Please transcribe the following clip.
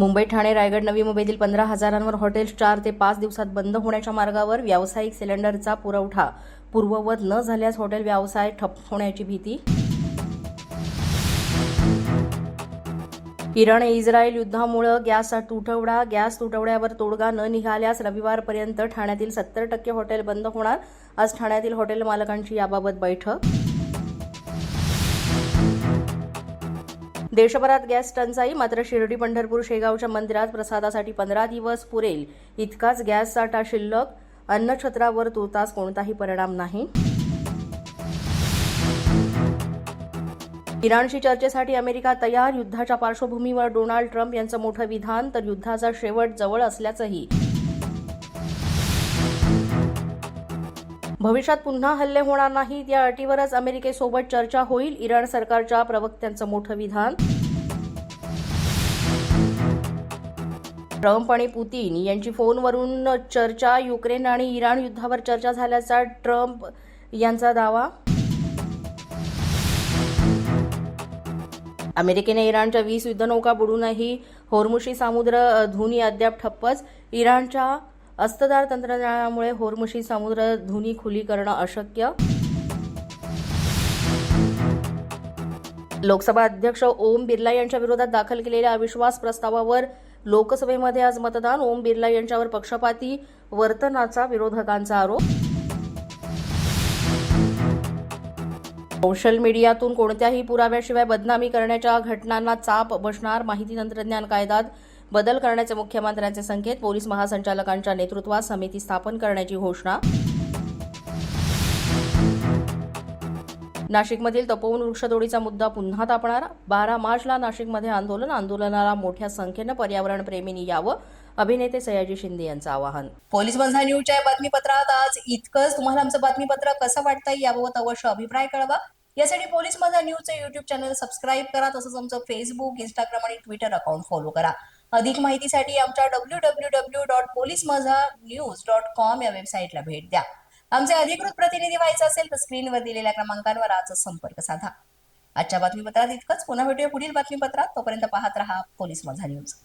मुंबई, ठाणे, रायगड, नवी मुंबईतील 15,000 हॉटेल्स 4 ते 5 दिवसात बंद होण्याच्या मार्गावर. व्यावसायिक सिलेंडरचा पुरवठा पूर्ववत न झाल्यास हॉटेल व्यवसाय ठप्प होण्याची भीती. इराण इस्रायल युद्धामुळे गॅसचा तुटवडा. गॅस तुटवड्यावर तोडगा न निघाल्यास रविवारपर्यंत ठाण्यातील 70% हॉटेल बंद होणार. आज ठाण्यातील हॉटेल मालकांची याबाबत बैठक. देशभरात गॅस टंचाई, मात्र शिर्डी, पंढरपूर, शेगावच्या मंदिरात प्रसादासाठी 15 दिवस पुरेल इतकाच गॅस साठा शिल्लक. अन्नछत्रावर तुर्तास कोणताही परिणाम नाही. इराणशी चर्चेसाठी अमेरिका तयार. युद्धाच्या पार्श्वभूमीवर डोनाल्ड ट्रम्प यांचं मोठं विधान. तर युद्धाचा शेवट जवळ असल्याचंही. भविष्यात पुन्हा हल्ले होणार नाहीत या अटीवरच अमेरिकेसोबत चर्चा होईल. इराण सरकारच्या प्रवक्त्यांचं मोठं विधान. ट्रम्प आणि पुतीन यांची फोनवरून चर्चा. युक्रेन आणि इराण युद्धावर चर्चा झाल्याचा ट्रम्प यांचा दावा. अमेरिकेने इराणच्या 20 युद्धनौका बुडूनही होर्मुझी समुद्र धुनी अद्याप ठप्पच. इराणच्या अस्त्रधार तंत्रज्ञानामुळे होर्मुझी समुद्र धुनी खुली करणं अशक्य. लोकसभा अध्यक्ष ओम बिर्ला यांच्या विरोधात दाखल केलेल्या अविश्वास प्रस्तावावर लोकसभेमध्ये आज मतदान. ओम बिर्ला यांच्यावर पक्षपाती वर्तनाचा विरोधकांचा आरोप. सोशल मीडियातून कोणत्याही पुराव्याशिवाय बदनामी करण्याच्या घटनांना चाप बसणार. माहिती तंत्रज्ञान कायद्यात बदल करण्याचे मुख्यमंत्र्यांचे संकेत. पोलीस महासंचालकांच्या नेतृत्वात समिती स्थापन करण्याची घोषणा. नाशिकमधील तपोवन वृक्षतोडीचा मुद्दा पुन्हा तापणार. 12 मार्चला नाशिकमध्ये आंदोलनाला मोठ्या संख्येनं पर्यावरण प्रेमींनी यावं. अभिनेते सयाजी शिंदे यांचं आवाहन. पोलीस माझा न्यूजच्या बातमीपत्रात आज इतकंच. तुम्हाला आमचं बातमीपत्र कसं वाटतंय याबाबत अवश्य अभिप्राय कळवा. यासाठी पोलीस माझा न्यूजचं युट्यूब चॅनल सबस्क्राईब करा. तसंच आमचं फेसबुक, इंस्टाग्राम आणि ट्विटर अकाउंट फॉलो करा. अधिक माहितीसाठी आमच्या www.policemazhanews.com या वेबसाईटला भेट द्या. आमचे अधिकृत प्रतिनिधी व्हायचं असेल तर स्क्रीनवर दिलेल्या क्रमांकांवर आजच संपर्क साधा. आजच्या बातमीपत्रात इतकंच. पुन्हा भेटूया पुढील बातमीपत्रात. तोपर्यंत पाहत रहा पोलीस माझा न्यूज.